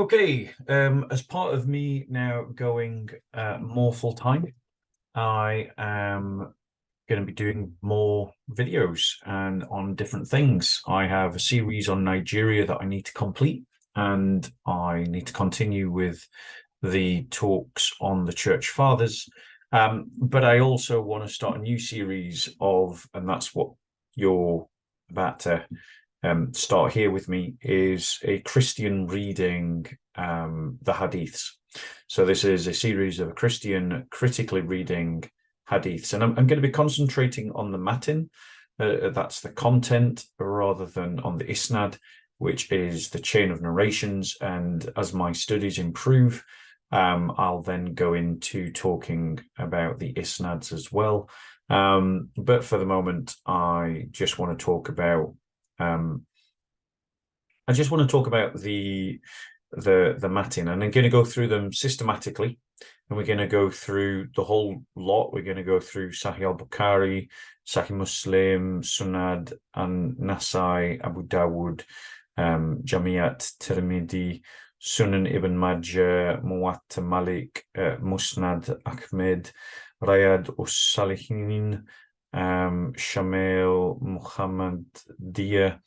Okay, as part of me now going more full time, I am going to be doing more videos and on different things. I have a series on Nigeria that I need to complete, and I need to continue with the talks on the Church Fathers. But I also want to start a new series of, and that's what you're about to start here with me, is a Christian reading the Hadiths. So this is a series of a Christian critically reading Hadiths, and I'm going to be concentrating on the matin, that's the content, rather than on the isnad, which is the chain of narrations. And as my studies improve, I'll then go into talking about the isnads as well. But for the moment, I just want to talk about the matin, and I'm going to go through them systematically, and we're going to go through the whole lot. We're going to go through Sahih Al Bukhari, Sahih Muslim, Sunnad, and Nasai, Abu Dawud, Jamiat Tirmidhi, Sunan Ibn Majah, Muwatta Malik, Musnad Ahmed, Riyad Us-Salihin, Shamil Muhammadiyah,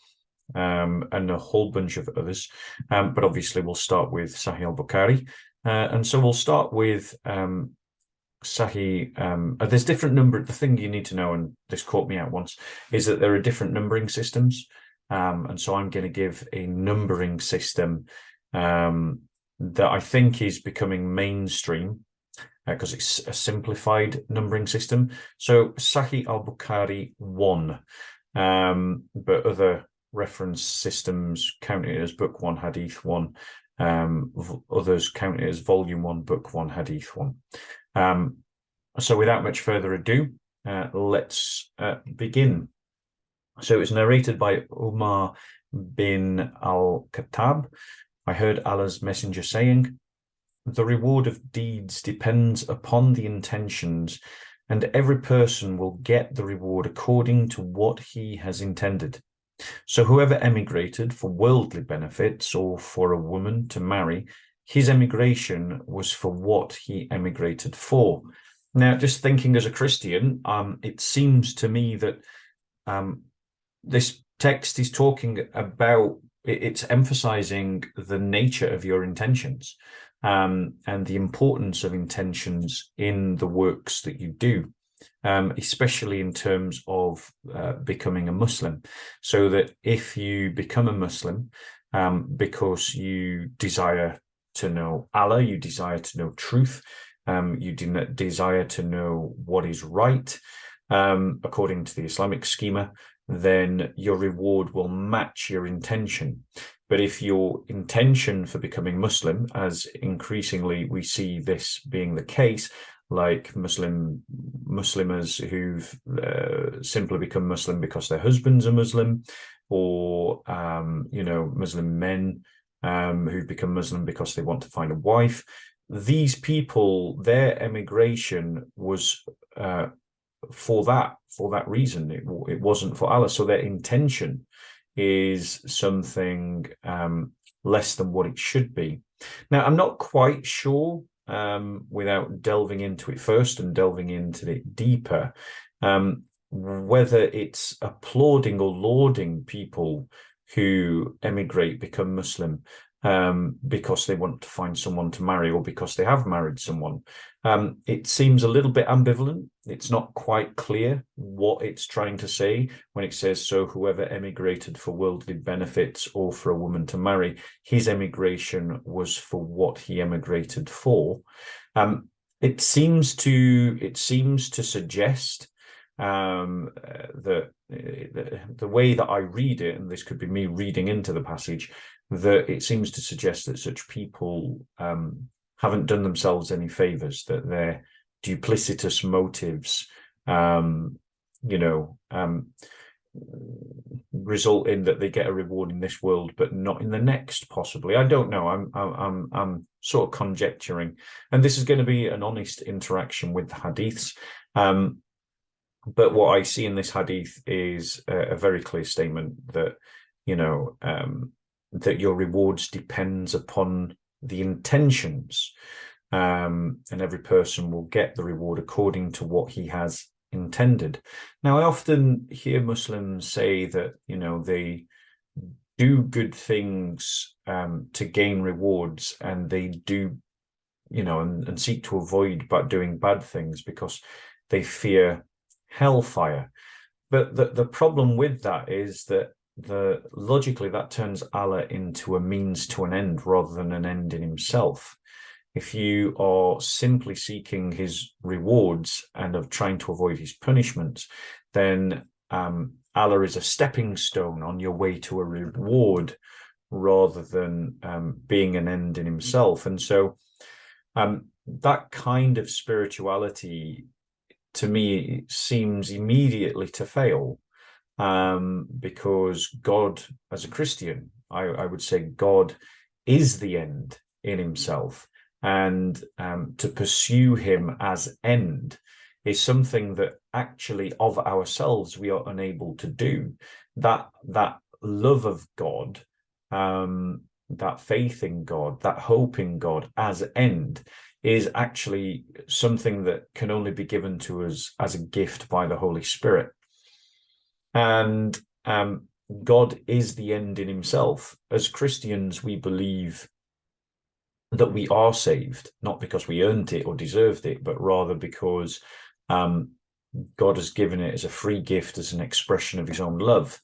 and a whole bunch of others. But obviously we'll start with Sahih Al Bukhari. And so we'll start with Sahih. There's different number. The thing you need to know, and this caught me out once, is that there are different numbering systems. And so I'm going to give a numbering system that I think is becoming mainstream, because it's a simplified numbering system. So Sahih Al Bukhari 1, but other reference systems count it as book 1, hadith 1. Others count it as volume 1, book 1, hadith 1. So without much further ado, let's begin. So it's narrated by Umar bin al-Khattab. I heard Allah's messenger saying, "The reward of deeds depends upon the intentions, and every person will get the reward according to what he has intended. So whoever emigrated for worldly benefits or for a woman to marry, his emigration was for what he emigrated for." Now, just thinking as a Christian, it seems to me that this text is talking about, it's emphasizing the nature of your intentions, and the importance of intentions in the works that you do. Especially in terms of becoming a Muslim, so that if you become a Muslim because you desire to know Allah, you desire to know truth, you desire to know what is right according to the Islamic schema, then your reward will match your intention. But if your intention for becoming Muslim, as increasingly we see this being the case, like Muslims who've simply become Muslim because their husbands are Muslim, or Muslim men who've become Muslim because they want to find a wife. These people, their emigration was for that reason. It wasn't for Allah. So their intention is something less than what it should be. Now, I'm not quite sure, without delving into it first and delving into it deeper, whether it's applauding or lauding people who emigrate, become Muslim, because they want to find someone to marry, or because they have married someone. It seems a little bit ambivalent. It's not quite clear what it's trying to say when it says, so whoever emigrated for worldly benefits or for a woman to marry, his emigration was for what he emigrated for. It seems to suggest that the way that I read it, and this could be me reading into the passage, that it seems to suggest that such people haven't done themselves any favors, that their duplicitous motives result in that they get a reward in this world but not in the next, possibly. I don't know. I'm sort of conjecturing, and this is going to be an honest interaction with the hadiths. But what I see in this hadith is a very clear statement that that your rewards depends upon the intentions, and every person will get the reward according to what he has intended. Now, I often hear Muslims say that, they do good things to gain rewards, and they do, and seek to avoid doing bad things because they fear hellfire. But the problem with that is that logically that turns Allah into a means to an end rather than an end in himself. If you are simply seeking his rewards and of trying to avoid his punishments, then Allah is a stepping stone on your way to a reward rather than being an end in himself. And so that kind of spirituality, to me, seems immediately to fail, because God, as a Christian, I would say God is the end in himself. And to pursue him as end is something that actually of ourselves we are unable to do. That love of God, that faith in God, that hope in God as end is actually something that can only be given to us as a gift by the Holy Spirit. And God is the end in himself. As Christians, we believe that we are saved, not because we earned it or deserved it, but rather because God has given it as a free gift, as an expression of his own love.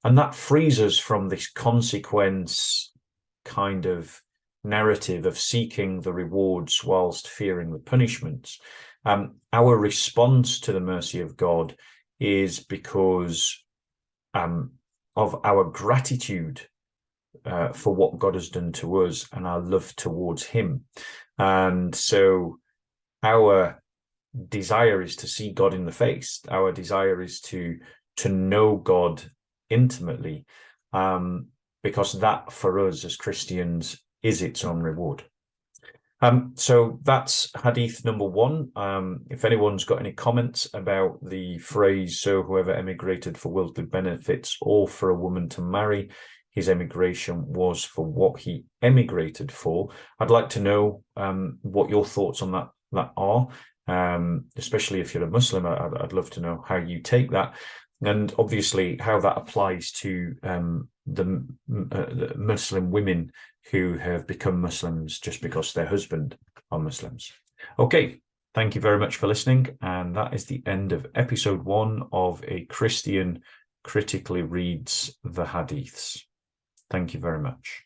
And that frees us from this consequence kind of narrative of seeking the rewards whilst fearing the punishments. Our response to the mercy of God is because of our gratitude for what God has done to us and our love towards him. And so our desire is to see God in the face. Our desire is to know God intimately, because that for us as Christians is its own reward. So that's hadith number 1. If anyone's got any comments about the phrase, so whoever emigrated for worldly benefits or for a woman to marry, his emigration was for what he emigrated for, I'd like to know what your thoughts on that are, especially if you're a Muslim. I'd love to know how you take that, and obviously how that applies to the Muslim women who have become Muslims just because their husband are Muslims. Okay, thank you very much for listening, and that is the end of episode 1 of A Christian Critically Reads the Hadiths. Thank you very much.